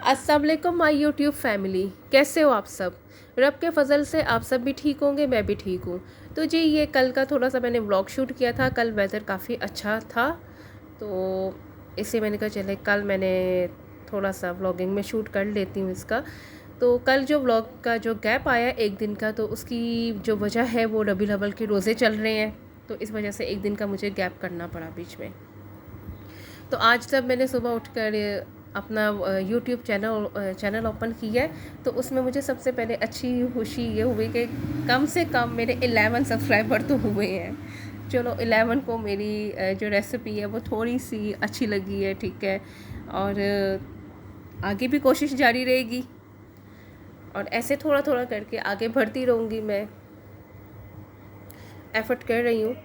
अस्सलाम वालेकुम my YouTube family, कैसे हो आप सब। रब के फ़ज़ल से आप सब भी ठीक होंगे, मैं भी ठीक हूँ। तो जी ये कल का थोड़ा सा मैंने व्लॉग शूट किया था। कल वेदर काफ़ी अच्छा था, तो इससे मैंने कहा चले कल मैंने थोड़ा सा व्लॉगिंग में शूट कर लेती हूँ इसका। तो कल जो व्लॉग का जो गैप आया एक दिन का, तो उसकी जो वजह है वो रबीउल अव्वल के रोज़े चल रहे हैं, तो इस वजह से एक दिन का मुझे गैप करना पड़ा बीच में। तो आज जब मैंने सुबह उठकर अपना यूट्यूब चैनल ओपन किया है, तो उसमें मुझे सबसे पहले अच्छी खुशी ये हुई कि कम से कम मेरे 11 सब्सक्राइबर तो हुए हैं। चलो 11 को मेरी जो रेसिपी है वो थोड़ी सी अच्छी लगी है, ठीक है। और आगे भी कोशिश जारी रहेगी और ऐसे थोड़ा थोड़ा करके आगे बढ़ती रहूँगी। मैं एफ़र्ट कर रही हूँ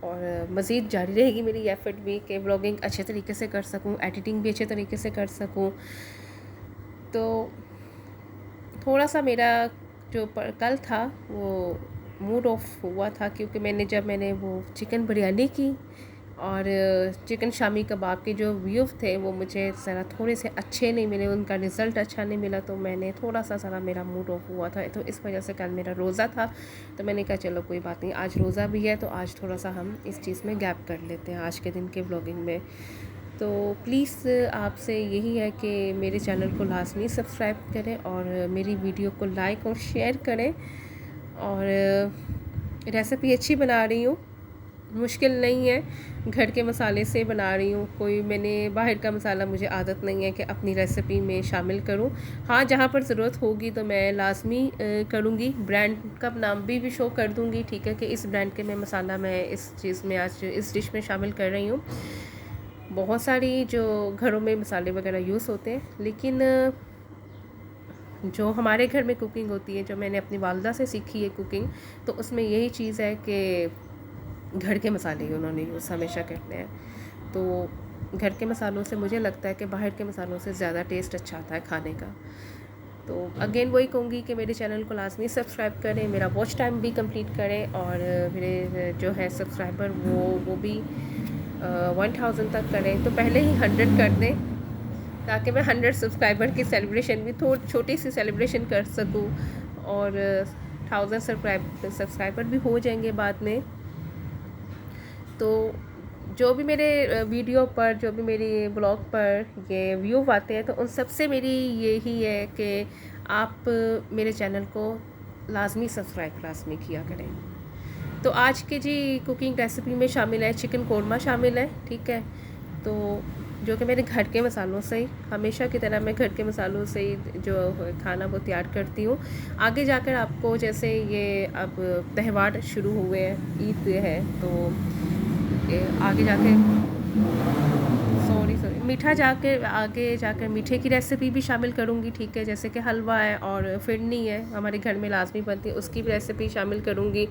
और मज़ीद जारी रहेगी मेरी एफ़र्ट भी कि व्लॉगिंग अच्छे तरीके से कर सकूँ, एडिटिंग भी अच्छे तरीके से कर सकूँ। तो थोड़ा सा मेरा जो कल था वो मूड ऑफ हुआ था, क्योंकि मैंने वो चिकन बिरयानी की और चिकन शामी कबाब के जो व्यू थे वो मुझे ज़रा थोड़े से अच्छे नहीं मिले, उनका रिज़ल्ट अच्छा नहीं मिला, तो मैंने थोड़ा सा ज़रा मेरा मूड ऑफ हुआ था। तो इस वजह से कल मेरा रोज़ा था, तो मैंने कहा चलो कोई बात नहीं, आज रोज़ा भी है तो आज थोड़ा सा हम इस चीज़ में गैप कर लेते हैं आज के दिन के व्लॉगिंग में। तो प्लीज़ आपसे यही है कि मेरे चैनल को लाजमी सब्सक्राइब करें और मेरी वीडियो को लाइक और शेयर करें। और रेसिपी अच्छी बना रही हूँ, मुश्किल नहीं है, घर के मसाले से बना रही हूँ। कोई मैंने बाहर का मसाला मुझे आदत नहीं है कि अपनी रेसिपी में शामिल करूँ। हाँ, जहाँ पर ज़रूरत होगी तो मैं लाजमी करूँगी, ब्रांड का नाम भी शो कर दूँगी, ठीक है, कि इस ब्रांड के मसाला मैं इस चीज़ में आज इस डिश में शामिल कर रही हूँ। बहुत सारी जो घरों में मसाले वगैरह यूज़ होते हैं, लेकिन जो हमारे घर में कुकिंग होती है, जो मैंने अपनी वालदा से सीखी है कुकिंग, तो उसमें यही चीज़ है कि घर के मसाले ही उन्होंने यूज़ हमेशा करते हैं। तो घर के मसालों से मुझे लगता है कि बाहर के मसालों से ज़्यादा टेस्ट अच्छा आता है खाने का। तो अगेन वही कहूँगी कि मेरे चैनल को लाजमी सब्सक्राइब करें, मेरा वॉच टाइम भी कंप्लीट करें और मेरे जो है सब्सक्राइबर वो भी 1000 तक करें। तो पहले ही 100 कर दें ताकि मैं 100 सब्सक्राइबर की सेलिब्रेशन भी थोड़ी छोटी सी सेलिब्रेशन कर सकूं, और 1000 सब्सक्राइबर भी हो जाएंगे बाद में। तो जो भी मेरे वीडियो पर, जो भी मेरी ब्लॉग पर ये व्यू आते हैं, तो उन सब से मेरी यही है कि आप मेरे चैनल को लाजमी सब्सक्राइब लाजमी किया करें। तो आज के जी कुकिंग रेसिपी में शामिल है चिकन कोरमा शामिल है, ठीक है। तो जो कि मेरे घर के मसालों से ही, हमेशा की तरह मैं घर के मसालों से ही जो खाना वो तैयार करती हूँ। आगे जाकर आपको जैसे ये अब त्यौहार शुरू हुए हैं, ईद है, तो आगे जाके सॉरी मीठा जाकर आगे जाकर मीठे की रेसिपी भी शामिल करूँगी, ठीक है, जैसे कि हलवा है और फिरनी है हमारे घर में लाजमी बनती है, उसकी भी रेसिपी शामिल करूँगी।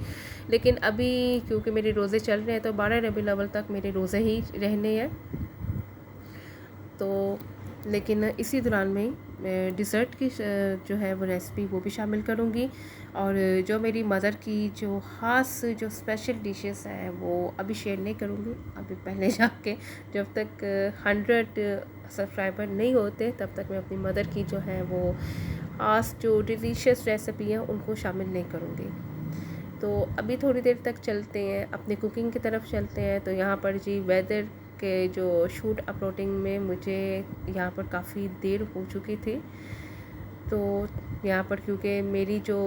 लेकिन अभी क्योंकि मेरे रोज़े चल रहे हैं, तो 12 रबीउल अव्वल तक मेरे रोज़े ही रहने हैं। तो लेकिन इसी दौरान में मैं डिज़र्ट की जो है वो रेसिपी वो भी शामिल करूँगी। और जो मेरी मदर की जो ख़ास जो स्पेशल डिशेस हैं वो अभी शेयर नहीं करूँगी। अभी पहले जाके जब तक 100 सब्सक्राइबर नहीं होते तब तक मैं अपनी मदर की जो है वो ख़ास जो डिलीशियस रेसिपी हैं उनको शामिल नहीं करूँगी। तो अभी थोड़ी देर तक चलते हैं, अपनी कुकिंग की तरफ चलते हैं। तो यहाँ पर जी वेदर के जो शूट अपलोडिंग में मुझे यहाँ पर काफ़ी देर हो चुकी थी। तो यहाँ पर क्योंकि मेरी जो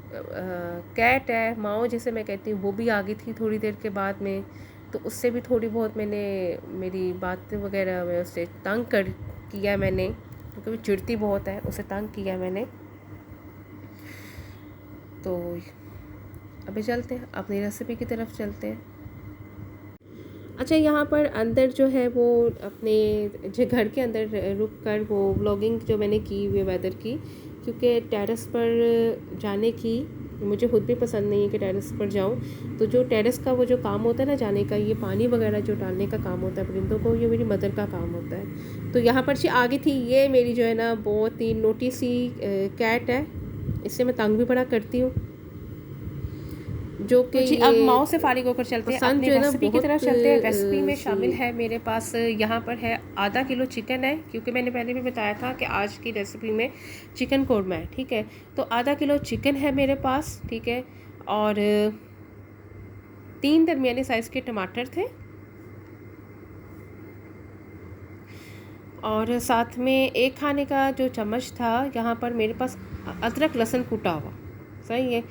कैट है, माओ जिसे मैं कहती हूँ, वो भी आ गई थी थोड़ी देर के बाद में। तो उससे भी थोड़ी बहुत मैंने मेरी बातें वगैरह में उससे तंग कर किया मैंने, क्योंकि वो चिढ़ती बहुत है, उसे तंग किया मैंने। तो अभी चलते हैं अपनी रेसिपी की तरफ चलते हैं। अच्छा, यहाँ पर अंदर जो है वो अपने जो घर के अंदर रुक कर वो व्लॉगिंग जो मैंने की हुई वेदर की, क्योंकि टेरेस पर जाने की मुझे खुद भी पसंद नहीं है कि टेरेस पर जाऊँ। तो जो टेरेस का वो जो काम होता है ना जाने का, ये पानी वगैरह जो डालने का काम होता है परिंदों को, ये मेरी मदर का काम होता है। तो यहाँ पर से आ गई थी ये मेरी जो है ना बहुत ही नोटी सी कैट है, इससे मैं तंग भी बड़ा करती हूँ। जो कि जी अब माओ से फारिग होकर चलते हैं अपनी रेसिपी की तरफ चलते हैं। रेसिपी में शामिल है मेरे पास यहाँ पर है आधा किलो चिकन है, क्योंकि मैंने पहले भी बताया था कि आज की रेसिपी में चिकन कोरमा है, ठीक है। तो आधा किलो चिकन है मेरे पास, ठीक है। और 3 दरमियाने साइज़ के टमाटर थे, और साथ में 1 खाने का जो चम्मच था यहाँ पर मेरे पास अदरक लहसुन कूटा हुआ, सही है।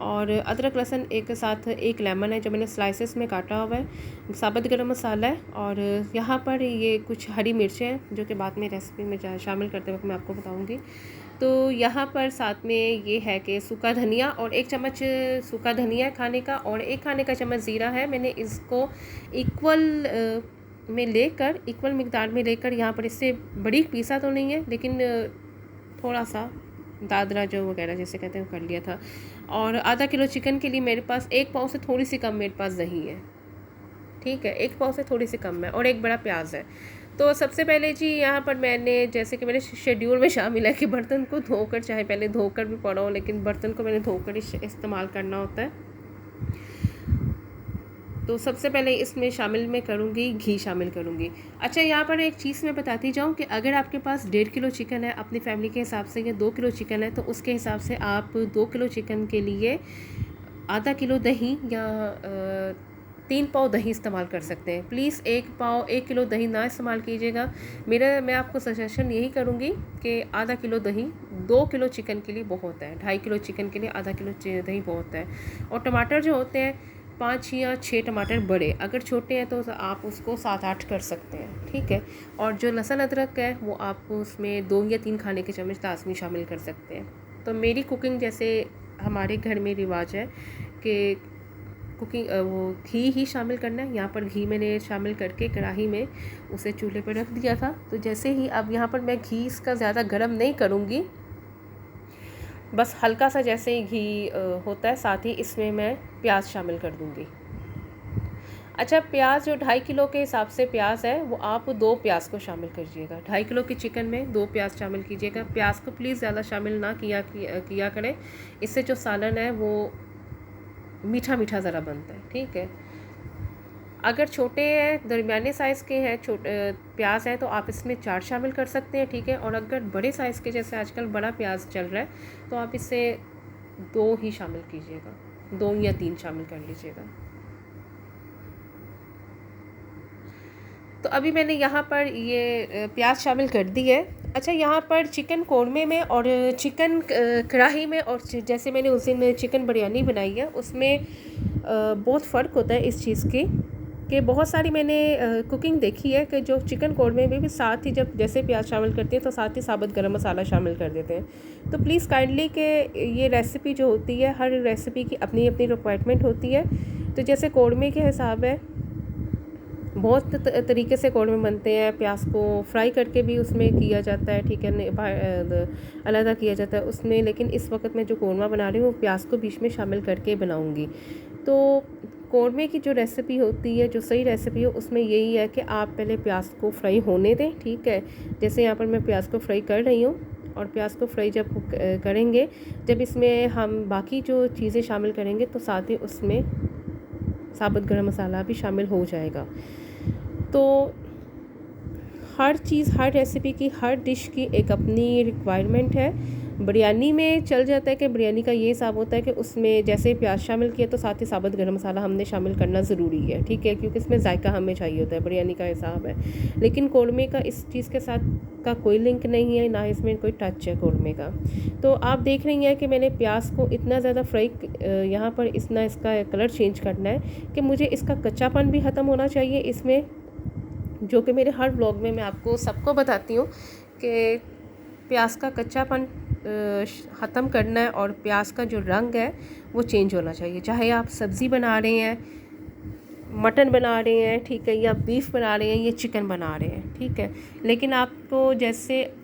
और अदरक लहसुन एक साथ 1 लेमन है जो मैंने स्लाइसेस में काटा हुआ है, साबुत गरम मसाला है, और यहाँ पर ये कुछ हरी मिर्चें हैं जो कि बाद में रेसिपी में शामिल करते वक्त मैं आपको बताऊँगी। तो यहाँ पर साथ में ये है कि सूखा धनिया, और 1 चम्मच सूखा धनिया खाने का, और 1 खाने का चम्मच ज़ीरा है। मैंने इसको इक्वल मिकदार में लेकर यहाँ पर, इससे बड़ी पीसा तो नहीं है लेकिन थोड़ा सा दादरा जो वगैरह जैसे कहते हैं कर लिया था। और आधा किलो चिकन के लिए मेरे पास 1 पाव से थोड़ी सी कम मेरे पास दही है, ठीक है। 1 पाव से थोड़ी सी कम है, और 1 बड़ा प्याज है। तो सबसे पहले जी यहाँ पर मैंने, जैसे कि मेरे शेड्यूल में शामिल है कि बर्तन को धोकर, चाहे पहले धोकर भी पड़ा हो, लेकिन बर्तन को मैंने धोकर इस्तेमाल करना होता है। तो सबसे पहले इसमें शामिल मैं करूँगी घी शामिल करूँगी। अच्छा, यहाँ पर एक चीज़ मैं बताती जाऊँ कि अगर आपके पास 1.5 किलो चिकन है अपनी फैमिली के हिसाब से, या 2 किलो चिकन है, तो उसके हिसाब से आप 2 किलो चिकन के लिए आधा किलो दही या 3 पाव दही इस्तेमाल कर सकते हैं। प्लीज़ 1 किलो दही ना इस्तेमाल कीजिएगा। मैं आपको सजेशन यही करूँगी कि आधा किलो दही 2 किलो चिकन के लिए बहुत है, 2.5 किलो चिकन के लिए आधा किलो दही बहुत है। और टमाटर जो होते हैं 5 या 6 टमाटर बड़े, अगर छोटे हैं तो आप उसको 7-8 कर सकते हैं, ठीक है। और जो लहसुन अदरक है वो आप उसमें 2 या 3 खाने के चम्मच लाजमी शामिल कर सकते हैं। तो मेरी कुकिंग, जैसे हमारे घर में रिवाज है कि कुकिंग वो घी ही शामिल करना है। यहाँ पर घी मैंने शामिल करके कढ़ाई में उसे चूल्हे पर रख दिया था। तो जैसे ही, अब यहाँ पर मैं घी इसका ज़्यादा गर्म नहीं करूँगी, बस हल्का सा जैसे ही घी होता है, साथ ही इसमें मैं प्याज शामिल कर दूँगी। अच्छा, प्याज जो 2.5 किलो के हिसाब से प्याज है वो आप 2 प्याज को शामिल कीजिएगा। 2.5 किलो की चिकन में 2 प्याज शामिल कीजिएगा। प्याज को प्लीज़ ज़्यादा शामिल ना किया करें, इससे जो सालन है वो मीठा मीठा ज़रा बनता है, ठीक है। अगर छोटे हैं, दरमियाने साइज़ के हैं प्याज हैं, तो आप इसमें 4 शामिल कर सकते हैं, ठीक है। और अगर बड़े साइज़ के, जैसे आजकल बड़ा प्याज चल रहा है, तो आप इससे 2 ही शामिल कीजिएगा, 2 या 3 शामिल कर लीजिएगा। तो अभी मैंने यहाँ पर ये प्याज शामिल कर दी है। अच्छा, यहाँ पर चिकन कोरमे में और चिकन कढ़ाई में, और जैसे मैंने उस दिन चिकन बिरयानी बनाई है, उसमें बहुत फ़र्क होता है इस चीज़ की कि बहुत सारी मैंने कुकिंग देखी है कि जो चिकन कोरमे में भी साथ ही, जब जैसे प्याज शामिल करते हैं तो साथ ही साबुत गरम मसाला शामिल कर देते हैं। तो प्लीज़ काइंडली कि ये रेसिपी जो होती है, हर रेसिपी की अपनी अपनी रिक्वायरमेंट होती है। तो जैसे कोरमे के हिसाब है, बहुत तरीके से कोरमे बनते हैं। प्याज को फ्राई करके भी उसमें किया जाता है, ठीक है, अलग किया जाता है उसमें। लेकिन इस वक्त मैं जो कोरमा बना रही हूँ वो प्याज को बीच में शामिल करके बनाऊँगी। तो कोरमे की जो रेसिपी होती है, जो सही रेसिपी है, उसमें यही है कि आप पहले प्याज को फ्राई होने दें, ठीक है। जैसे यहाँ पर मैं प्याज को फ्राई कर रही हूँ, और प्याज को फ्राई जब करेंगे, जब इसमें हम बाकी जो चीज़ें शामिल करेंगे, तो साथ ही उसमें साबुत गरम मसाला भी शामिल हो जाएगा। तो हर चीज़, हर रेसिपी की, हर डिश की एक अपनी रिक्वायरमेंट है। बिरयानी में चल जाता है कि बिरयानी का ये हिसाब होता है कि उसमें जैसे प्याज शामिल किया तो साथ ही साबुत गरम मसाला हमने शामिल करना ज़रूरी है, ठीक है, क्योंकि इसमें जायका हमें चाहिए होता है, बिरयानी का हिसाब है। लेकिन कोरमे का इस चीज़ के साथ का कोई लिंक नहीं है, ना इसमें कोई टच है कोरमे का। तो आप देख रही हैं कि मैंने प्याज को इतना ज़्यादा फ्राई, यहाँ पर इतना इसका कलर चेंज करना है कि मुझे इसका कच्चापन भी ख़त्म होना चाहिए इसमें, जो कि मेरे हर व्लॉग में मैं आपको सबको बताती हूँ कि प्याज का कच्चापन ख़त्म करना है, और प्याज का जो रंग है वो चेंज होना चाहिए। चाहे आप सब्ज़ी बना रहे हैं, मटन बना रहे हैं, ठीक है, या बीफ बना रहे हैं, या चिकन बना रहे हैं, ठीक है। लेकिन आपको जैसे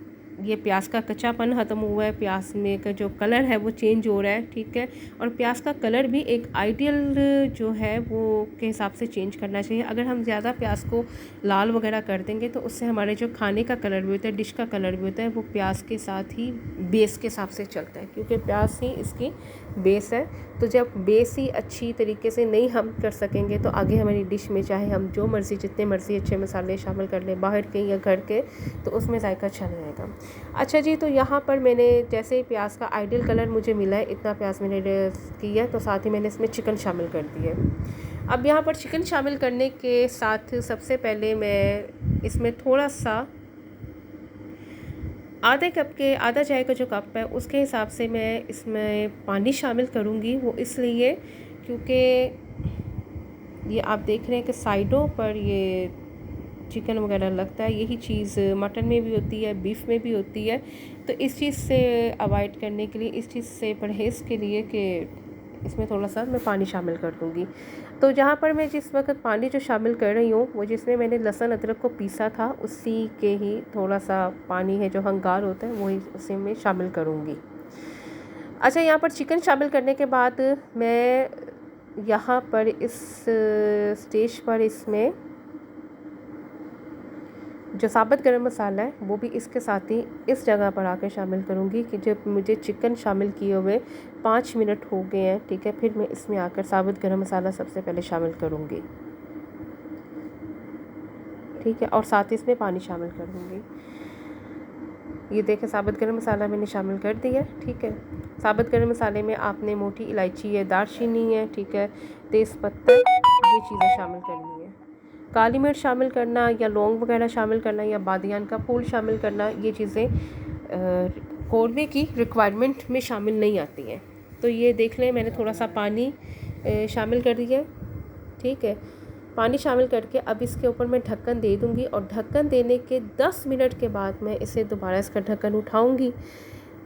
ये प्याज का कच्चापन ख़त्म हुआ है, प्याज में का जो कलर है वो चेंज हो रहा है, ठीक है। और प्याज का कलर भी एक आइडियल जो है वो के हिसाब से चेंज करना चाहिए। अगर हम ज़्यादा प्याज को लाल वगैरह कर देंगे तो उससे हमारे जो खाने का कलर भी होता है, डिश का कलर भी होता है, वो प्याज के साथ ही बेस के हिसाब से चलता है, क्योंकि प्याज ही इसकी बेस है। तो जब बेस ही अच्छी तरीके से नहीं हम कर सकेंगे तो आगे हमारी डिश में चाहे हम जो मर्ज़ी जितने मर्ज़ी अच्छे मसाले शामिल कर लें, बाहर के या घर के, तो उसमें जायका अच्छा नहीं आएगा। अच्छा जी, तो यहाँ पर मैंने जैसे ही प्याज का आइडियल कलर मुझे मिला है, इतना प्याज मैंने किया, तो साथ ही मैंने इसमें चिकन शामिल कर दिया। अब यहाँ पर चिकन शामिल करने के साथ सबसे पहले मैं इसमें थोड़ा सा आधा चाय का जो कप है उसके हिसाब से मैं इसमें पानी शामिल करूँगी। वो इसलिए क्योंकि ये आप देख रहे हैं कि साइडों पर ये चिकन वगैरह लगता है, यही चीज़ मटन में भी होती है, बीफ में भी होती है। तो इस चीज़ से अवॉइड करने के लिए, इस चीज़ से परहेज़ के लिए कि इसमें थोड़ा सा मैं पानी शामिल कर दूँगी। तो जहाँ पर मैं जिस वक्त पानी जो शामिल कर रही हूँ वो जिसमें मैंने लहसुन अदरक को पीसा था उसी के ही थोड़ा सा पानी है जो हंगार होता है वही उसी में शामिल करूँगी। अच्छा, यहाँ पर चिकन शामिल करने के बाद मैं यहाँ पर इस स्टेज पर इसमें जो साबुत गरम मसाला है वो भी इसके साथ ही इस जगह पर आकर शामिल करूँगी कि जब मुझे चिकन शामिल किए हुए 5 मिनट हो गए हैं, ठीक है, फिर मैं इसमें आकर साबुत गरम मसाला सबसे पहले शामिल करूँगी, ठीक है, और साथ ही इसमें पानी शामिल कर दूँगी। ये देखें, साबुत गरम मसाला मैंने शामिल कर दिया, ठीक है। साबुत गरम मसाले में आपने मोटी इलायची है, दालचीनी है, ठीक है, तेज़पत्ता, ये चीज़ें शामिल करनी है। काली मिर्च शामिल करना या लौंग वगैरह शामिल करना या बादियान का फूल शामिल करना, ये चीज़ें कौरमे की रिक्वायरमेंट में शामिल नहीं आती हैं। तो ये देख लें, मैंने थोड़ा सा पानी शामिल कर दिया, ठीक है। पानी शामिल करके अब इसके ऊपर मैं ढक्कन दे दूँगी और ढक्कन देने के 10 मिनट के बाद मैं इसे दोबारा इसका ढक्कन उठाऊँगी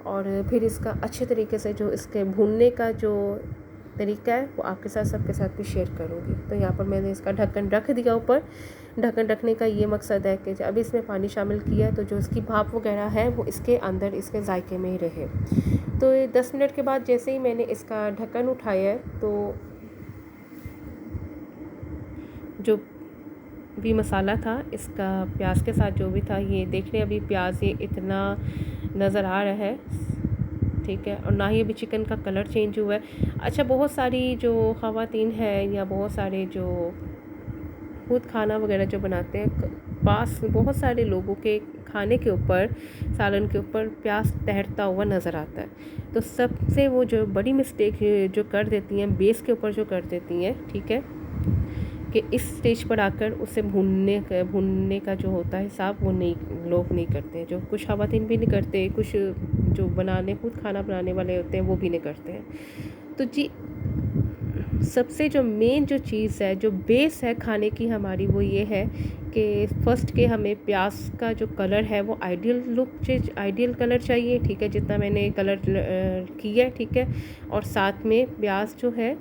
और फिर इसका अच्छे तरीके से जो इसके भूनने का जो तरीका है वो आपके साथ सबके साथ भी शेयर करूँगी। तो यहाँ पर मैंने इसका ढक्कन रख दिया ऊपर। ढक्कन रखने का ये मकसद है कि जब इसमें पानी शामिल किया तो जो इसकी भाप वगैरह है वो इसके अंदर इसके जायके में ही रहे। तो 10 मिनट के बाद जैसे ही मैंने इसका ढक्कन उठाया है तो जो भी मसाला था इसका प्याज के साथ जो भी था, ये देख रहे अभी प्याज ये इतना नज़र आ रहा है, ठीक है, और ना ही अभी चिकन का कलर चेंज हुआ है। अच्छा, बहुत सारी जो ख़वातीन हैं या बहुत सारे जो खुद खाना वगैरह जो बनाते हैं, पास बहुत सारे लोगों के खाने के ऊपर, सालन के ऊपर प्याज तैरता हुआ नज़र आता है। तो सबसे वो जो बड़ी मिस्टेक जो कर देती हैं, बेस के ऊपर जो कर देती हैं, ठीक है, कि इस स्टेज पर आकर उसे भूनने का जो होता है हिसाब वो लोग नहीं करते हैं। जो कुछ ख़वातीन भी नहीं करते, कुछ जो खुद खाना बनाने वाले होते हैं वो भी नहीं करते हैं। तो जी, सबसे जो मेन जो चीज़ है, जो बेस है खाने की हमारी, वो ये है कि फ़र्स्ट के हमें प्याज का जो कलर है वो आइडियल कलर चाहिए, ठीक है, जितना मैंने कलर किया, ठीक है। और साथ में प्याज जो है,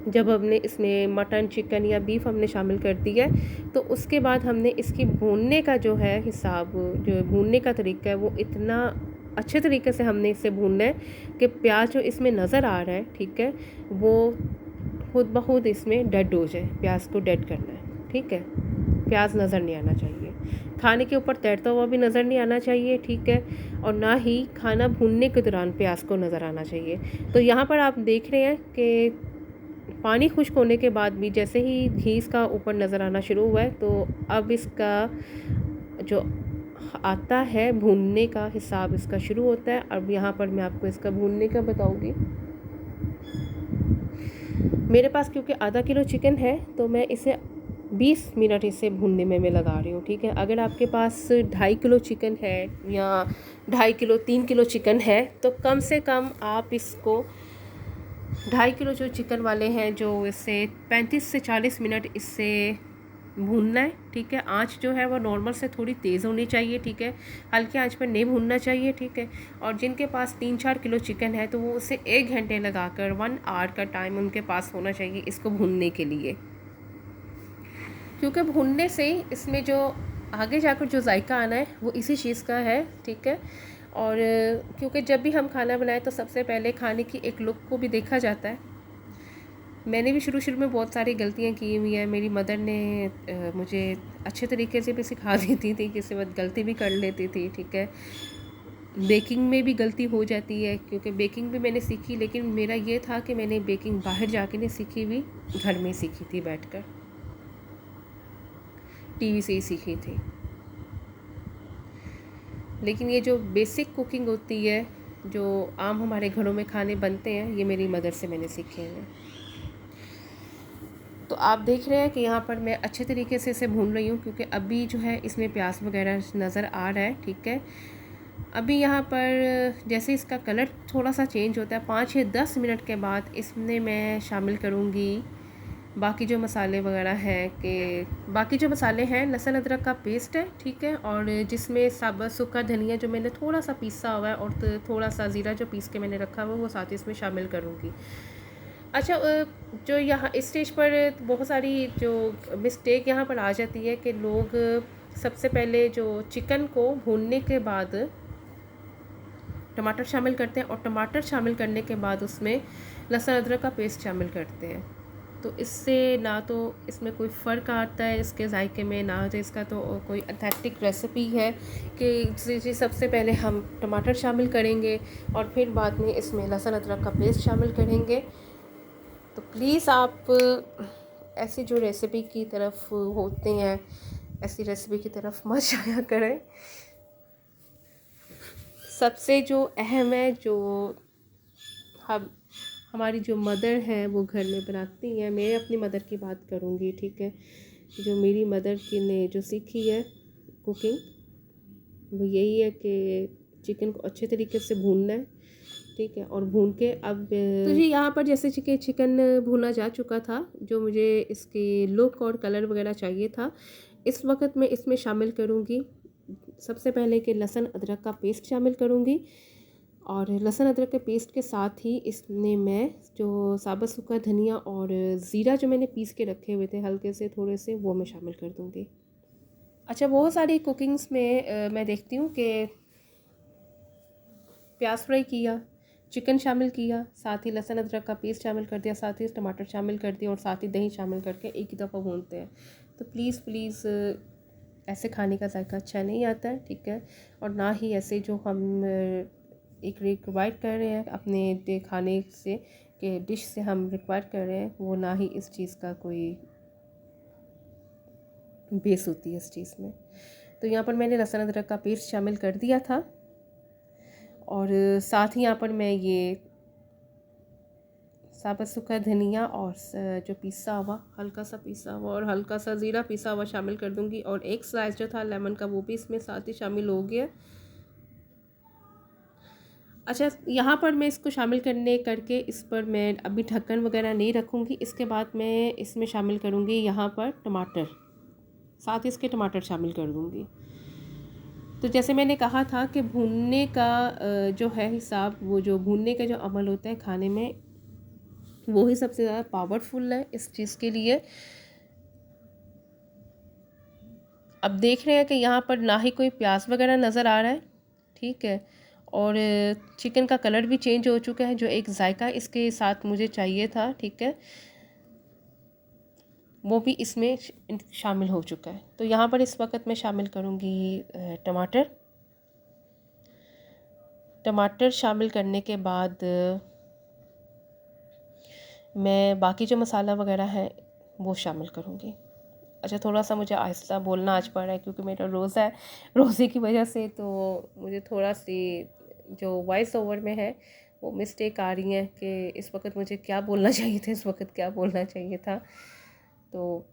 जब हमने इसमें मटन, चिकन या बीफ हमने शामिल कर दिया है तो उसके बाद हमने इसकी भूनने का जो है हिसाब, जो भूनने का तरीका है वो इतना अच्छे तरीके से हमने इसे भूनना है कि प्याज जो इसमें नज़र आ रहा है, ठीक है, वो खुद ब खुद इसमें डेड हो जाए। प्याज को डेड करना है, ठीक है, प्याज नज़र नहीं आना चाहिए, खाने के ऊपर तैरता हुआ भी नज़र नहीं आना चाहिए, ठीक है, और ना ही खाना भूनने के दौरान प्याज को नज़र आना चाहिए। तो यहाँ पर आप देख रहे हैं कि पानी खुश्क होने के बाद भी जैसे ही घी इसका ऊपर नज़र आना शुरू हुआ है, तो अब इसका जो आता है भूनने का हिसाब इसका शुरू होता है। अब यहाँ पर मैं आपको इसका भूनने का बताऊँगी। मेरे पास क्योंकि आधा किलो चिकन है तो मैं इसे 20 मिनट इसे भूनने में मैं लगा रही हूँ, ठीक है। अगर आपके पास 2.5 किलो चिकन है या 2.5 किलो 3 किलो चिकन है तो कम से कम आप इसको 2.5 किलो जो चिकन वाले हैं जो इसे 35 से 40 मिनट इससे भूनना है, ठीक है। आंच जो है वो नॉर्मल से थोड़ी तेज़ होनी चाहिए, ठीक है, हल्की आंच पर नहीं भूनना चाहिए, ठीक है। और जिनके पास 3-4 किलो चिकन है तो वो उसे 1 घंटे लगाकर 1 आवर का टाइम उनके पास होना चाहिए इसको भूनने के लिए, क्योंकि भूनने से इसमें जो आगे जाकर जो जायका आना है वो इसी चीज़ का है, ठीक है। और क्योंकि जब भी हम खाना बनाएं तो सबसे पहले खाने की एक लुक को भी देखा जाता है। मैंने भी शुरू में बहुत सारी गलतियां की हुई हैं। मेरी मदर ने मुझे अच्छे तरीके से भी सिखा देती थी, किसी वक्त गलती भी कर लेती थी, ठीक है। बेकिंग में भी गलती हो जाती है, क्योंकि बेकिंग भी मैंने सीखी, लेकिन मेरा ये था कि मैंने बेकिंग बाहर जाके नहीं सीखी हुई, घर में सीखी थी, बैठकर टीवी से ही सीखी थी। लेकिन ये जो बेसिक कुकिंग होती है, जो आम हमारे घरों में खाने बनते हैं, ये मेरी मदर से मैंने सीखे हैं। तो आप देख रहे हैं कि यहाँ पर मैं अच्छे तरीके से इसे भून रही हूँ, क्योंकि अभी जो है इसमें प्याज वगैरह नज़र आ रहा है, ठीक है। अभी यहाँ पर जैसे इसका कलर थोड़ा सा चेंज होता है, 5 या 10 मिनट के बाद इसमें मैं शामिल करूँगी बाकी जो मसाले वगैरह हैं। कि बाकी जो मसाले हैं, लहसुन अदरक का पेस्ट है, ठीक है, और जिसमें साबुत सूखा धनिया जो मैंने थोड़ा सा पीसा हुआ है, और थोड़ा सा ज़ीरा जो पीस के मैंने रखा हुआ है, वो साथ ही इसमें शामिल करूँगी। अच्छा, जो यहाँ इस स्टेज पर बहुत सारी जो मिस्टेक यहाँ पर आ जाती है कि लोग सबसे पहले जो चिकन को भूनने के बाद टमाटर शामिल करते हैं, और टमाटर शामिल करने के बाद उसमें लहसुन अदरक का पेस्ट शामिल करते हैं। तो इससे ना तो इसमें कोई फ़र्क आता है इसके जायके में, ना तो इसका तो कोई अथेंटिक रेसिपी है कि सबसे पहले हम टमाटर शामिल करेंगे और फिर बाद में इसमें लहसुन अदरक का पेस्ट शामिल करेंगे। तो प्लीज़ आप ऐसी जो रेसिपी की तरफ होते हैं, ऐसी रेसिपी की तरफ मत जाया करें। सबसे जो अहम है, जो हमारी जो मदर हैं वो घर में बनाती हैं, मैं अपनी मदर की बात करूँगी, ठीक है। जो मेरी मदर की ने जो सीखी है कुकिंग, वो यही है कि चिकन को अच्छे तरीके से भूनना है, ठीक है। और भून के अब तो जी यहाँ पर जैसे कि चिकन भुना जा चुका था, जो मुझे इसकी लुक और कलर वगैरह चाहिए था, इस वक्त मैं इसमें शामिल करूँगी सबसे पहले कि लहसुन अदरक का पेस्ट शामिल करूँगी, और लहसुन अदरक के पेस्ट के साथ ही इसमें मैं जो साबुत सूखा धनिया और ज़ीरा जो मैंने पीस के रखे हुए थे हल्के से थोड़े से, वो मैं शामिल कर दूँगी। अच्छा, बहुत सारी कुकिंग्स में मैं देखती हूँ कि प्याज फ्राई किया, चिकन शामिल किया, साथ ही लहसुन अदरक का पेस्ट शामिल कर दिया, साथ ही टमाटर शामिल कर दिया और साथ ही दही शामिल करके एक ही दफ़ा भूनते हैं। तो प्लीज़ ऐसे खाने का जायका अच्छा नहीं आता है, ठीक है। और ना ही ऐसे जो हम एक रिक्वायर कर रहे हैं अपने खाने से, कि डिश से हम रिक्वायर कर रहे हैं, वो ना ही इस चीज़ का कोई बेस होती है इस चीज़ में। तो यहाँ पर मैंने लहसुन अदरक का पेस्ट शामिल कर दिया था, और साथ ही यहाँ पर मैं ये साबुत सूखा धनिया और जो पिसा हुआ, हल्का सा पिसा हुआ और हल्का सा ज़ीरा पिसा हुआ शामिल कर दूँगी, और एक स्लाइस जो था लेमन का वो भी इसमें साथ ही शामिल हो गया। अच्छा, यहाँ पर मैं इसको शामिल करके इस पर मैं अभी ढक्कन वगैरह नहीं रखूँगी। इसके बाद मैं इसमें शामिल करूँगी यहाँ पर टमाटर, साथ ही इसके टमाटर शामिल कर दूँगी। तो जैसे मैंने कहा था कि भूनने का जो है हिसाब, वो जो भूनने का जो अमल होता है खाने में, वो ही सबसे ज़्यादा पावरफुल है इस चीज़ के लिए। अब देख रहे हैं कि यहाँ पर ना ही कोई प्याज वगैरह नज़र आ रहा है, ठीक है, और चिकन का कलर भी चेंज हो चुका है, जो एक जायका इसके साथ मुझे चाहिए था, ठीक है, वो भी इसमें शामिल हो चुका है। तो यहाँ पर इस वक्त मैं शामिल करूँगी टमाटर शामिल करने के बाद मैं बाकी जो मसाला वगैरह है वो शामिल करूँगी। अच्छा, थोड़ा सा मुझे आहिस्ता बोलना आज पड़ रहा है क्योंकि मेरा रोज़ा है, रोज़े की वजह से तो मुझे थोड़ा सी जो वॉइस ओवर में है वो मिस्टेक आ रही है कि इस वक्त मुझे क्या बोलना चाहिए था, इस वक्त क्या बोलना चाहिए था। तो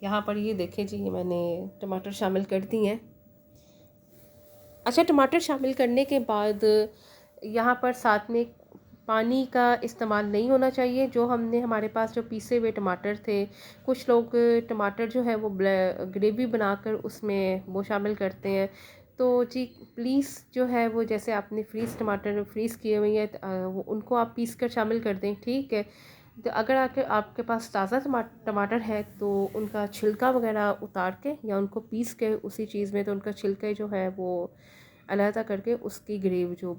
यहाँ पर ये देखें जी, ये मैंने टमाटर शामिल कर दिए हैं। अच्छा, टमाटर शामिल करने के बाद यहाँ पर साथ में पानी का इस्तेमाल नहीं होना चाहिए। जो हमारे पास जो पीसे हुए टमाटर थे, कुछ लोग टमाटर जो है वो ग्रेवी बनाकर उसमें वो शामिल करते हैं। तो जी प्लीज़ जो है वो जैसे आपने टमाटर फ्रीज़ किए हुए हैं वो उनको आप पीस कर शामिल कर दें, ठीक है। तो अगर आपके पास ताज़ा टमाटर है तो उनका छिलका वगैरह उतार के या उनको पीस के उसी चीज़ में, तो उनका छिलका जो है वो अलहदा करके उसकी ग्रेवी जो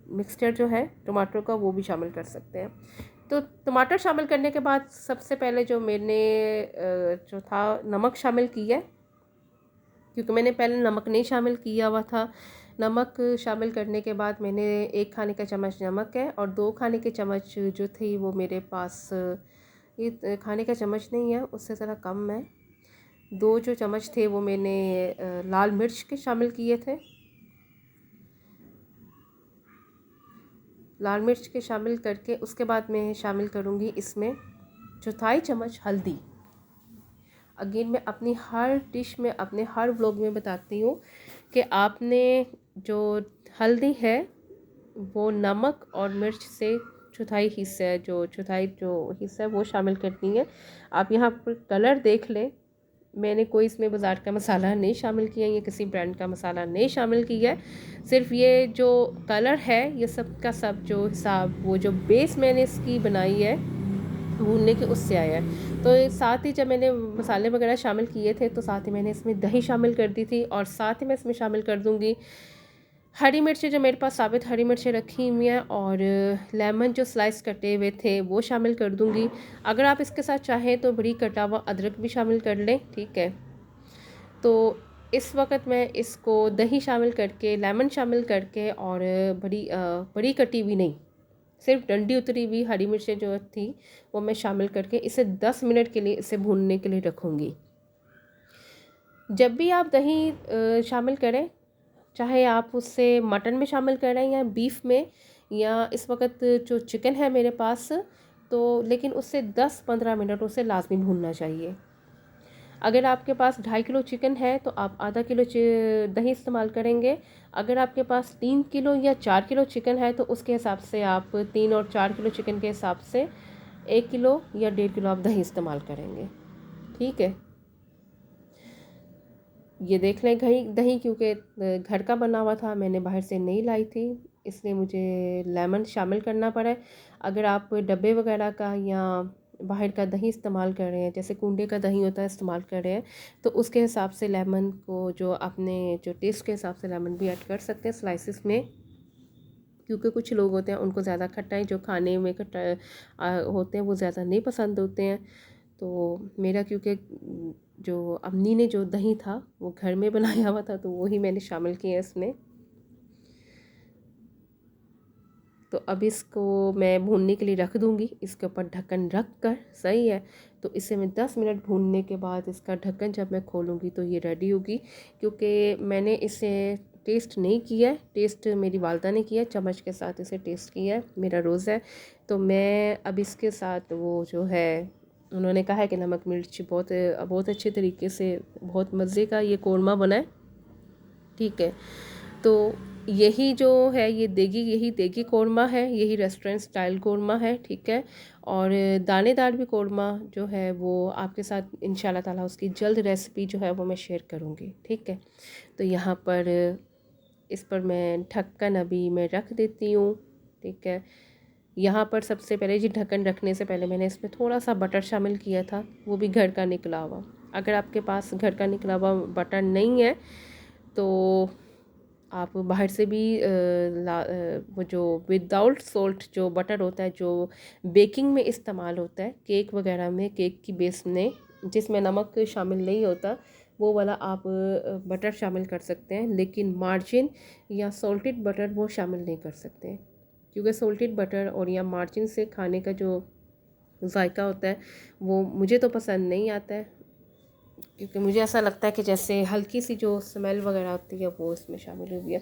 मिक्सचर जो है टमाटर का वो भी शामिल कर सकते हैं। तो टमाटर शामिल करने के बाद सबसे पहले जो मैंने जो था नमक शामिल किया, क्योंकि मैंने पहले नमक नहीं शामिल किया हुआ था। नमक शामिल करने के बाद मैंने 1 खाने का चम्मच नमक है और 2 खाने के चम्मच जो थी वो मेरे पास, ये खाने का चम्मच नहीं है, उससे ज़रा कम है, 2 जो चम्मच थे वो मैंने लाल मिर्च के शामिल किए थे। लाल मिर्च के शामिल करके उसके बाद मैं शामिल करूँगी इसमें चौथाई चम्मच हल्दी। अगेन मैं अपनी हर डिश में, अपने हर व्लॉग में बताती हूँ कि आपने जो हल्दी है वो नमक और मिर्च से चौथाई जो हिस्सा है वो शामिल करनी है। आप यहाँ पर कलर देख लें, मैंने कोई इसमें बाज़ार का मसाला नहीं शामिल किया, या किसी ब्रांड का मसाला नहीं शामिल किया है। सिर्फ ये जो कलर है ये सब का सब जो हिसाब, वो जो बेस मैंने इसकी बनाई है भूनने के, उससे आया है। तो साथ ही जब मैंने मसाले वगैरह शामिल किए थे तो साथ ही मैंने इसमें दही शामिल कर दी थी, और साथ ही मैं इसमें शामिल कर दूँगी हरी मिर्चें, जो मेरे पास साबित हरी मिर्चें रखी हुई हैं, और लेमन जो स्लाइस कटे हुए थे वो शामिल कर दूँगी। अगर आप इसके साथ चाहें तो बड़ी कटा हुआ अदरक भी शामिल कर लें, ठीक है। तो इस वक्त मैं इसको दही शामिल करके, लेमन शामिल करके, और बड़ी कटी हुई नहीं, सिर्फ डंडी उतरी हुई हरी मिर्चें जो थी वो मैं शामिल करके इसे 10 मिनट के लिए इसे भूनने के लिए रखूँगी। जब भी आप दही शामिल करें, चाहे आप उससे मटन में शामिल करें या बीफ में, या इस वक्त जो चिकन है मेरे पास, तो लेकिन उससे 10-15 मिनट उसे लाजमी भूनना चाहिए। अगर आपके पास 2.5 किलो चिकन है तो आप आधा किलो दही इस्तेमाल करेंगे। अगर आपके पास 3 किलो या 4 किलो चिकन है तो उसके हिसाब से आप 3 और 4 किलो चिकन के हिसाब से 1 किलो या 1.5 किलो आप दही इस्तेमाल करेंगे, ठीक है। ये देख लें दही क्योंकि घर का बना हुआ था, मैंने बाहर से नहीं लाई थी, इसलिए मुझे लेमन शामिल करना पड़ा है। अगर आप डब्बे वगैरह का या बाहर का दही इस्तेमाल कर रहे हैं, जैसे कूंडे का दही होता है, इस्तेमाल कर रहे हैं, तो उसके हिसाब से लेमन को जो अपने जो टेस्ट के हिसाब से लेमन भी ऐड कर सकते हैं स्लाइसिस में। क्योंकि कुछ लोग होते हैं उनको ज़्यादा खट्टाई जो खाने में खट्टा होते हैं वो ज़्यादा नहीं पसंद होते हैं। तो मेरा क्योंकि जो अम्मी ने जो दही था वो घर में बनाया हुआ था तो वही मैंने शामिल किया इसमें। तो अब इसको मैं भूनने के लिए रख दूँगी, इसके ऊपर ढक्कन रख कर, सही है। तो इसे मैं 10 मिनट भूनने के बाद इसका ढक्कन जब मैं खोलूँगी तो ये रेडी होगी। क्योंकि मैंने इसे टेस्ट नहीं किया है, टेस्ट मेरी वालदा ने किया, चम्मच के साथ इसे टेस्ट किया है, मेरा रोज़ है। तो मैं अब इसके साथ वो जो है, उन्होंने कहा है कि नमक मिर्च बहुत अच्छे तरीके से, बहुत मज़े का ये कोरमा बना है, ठीक है। तो यही जो है यही देगी कोरमा है, यही रेस्टोरेंट स्टाइल कोरमा है, ठीक है। और दानेदार भी कोरमा जो है वो आपके साथ इंशाल्लाह ताला उसकी जल्द रेसिपी जो है वो मैं शेयर करूँगी, ठीक है। तो यहाँ पर इस पर मैं ढक्कन अभी मैं रख देती हूँ, ठीक है। यहाँ पर सबसे पहले जी ढक्कन रखने से पहले मैंने इसमें थोड़ा सा बटर शामिल किया था, वो भी घर का निकला हुआ। अगर आपके पास घर का निकला हुआ बटर नहीं है तो आप बाहर से भी वो जो विदाउट सॉल्ट जो बटर होता है, जो बेकिंग में इस्तेमाल होता है, केक वगैरह में, केक की बेस में, जिसमें नमक शामिल नहीं होता, वो वाला आप बटर शामिल कर सकते हैं। लेकिन मार्जिन या सॉल्टेड बटर वो शामिल नहीं कर सकते हैं, क्योंकि सॉल्टेड बटर और या मार्जिन से खाने का जो जायका होता है वो मुझे तो पसंद नहीं आता है, क्योंकि मुझे ऐसा लगता है कि जैसे हल्की सी जो स्मेल वगैरह होती है वो इसमें शामिल हुई है।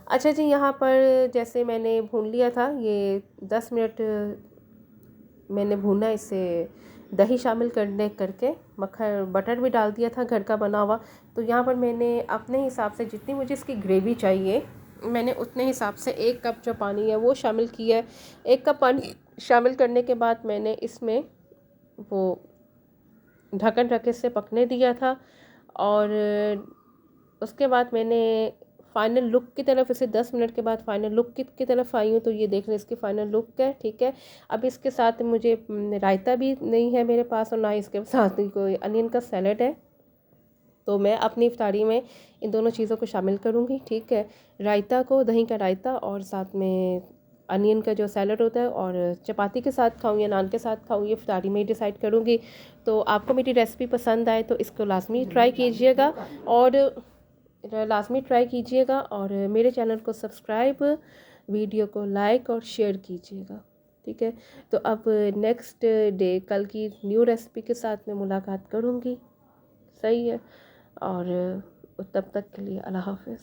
अच्छा जी, यहाँ पर जैसे मैंने भून लिया था, ये 10 मिनट मैंने भूना, इसे दही शामिल करके मक्खन बटर भी डाल दिया था घर का बना हुआ। तो यहाँ पर मैंने अपने हिसाब से जितनी मुझे इसकी ग्रेवी चाहिए, मैंने उतने हिसाब से 1 कप जो पानी है वो शामिल किया है। 1 कप पानी शामिल करने के बाद मैंने इसमें वो ढक्कन रख के इसे पकने दिया था, और उसके बाद मैंने फ़ाइनल लुक की तरफ, इसे 10 मिनट के बाद फ़ाइनल लुक की तरफ आई हूँ। तो ये देख लें इसकी फ़ाइनल लुक है, ठीक है। अब इसके साथ मुझे रायता भी नहीं है मेरे पास और ना ही इसके साथ ही कोई अनियन का सैलड है। तो मैं अपनी इफ्तारी में इन दोनों चीज़ों को शामिल करूँगी, ठीक है। रायता को, दही का रायता और साथ में अनियन का जो सैलड होता है, और चपाती के साथ खाऊँ या नान के साथ खाऊँ ये इफ्तारी में डिसाइड करूँगी। तो आपको मेरी रेसिपी पसंद आए तो इसको लाजमी ट्राई कीजिएगा और मेरे चैनल को सब्सक्राइब, वीडियो को लाइक और शेयर कीजिएगा, ठीक है। तो अब नेक्स्ट डे कल की न्यू रेसिपी के साथ मैं मुलाकात करूँगी, सही है। और तब तक के लिए अल्लाह हाफ़िज़।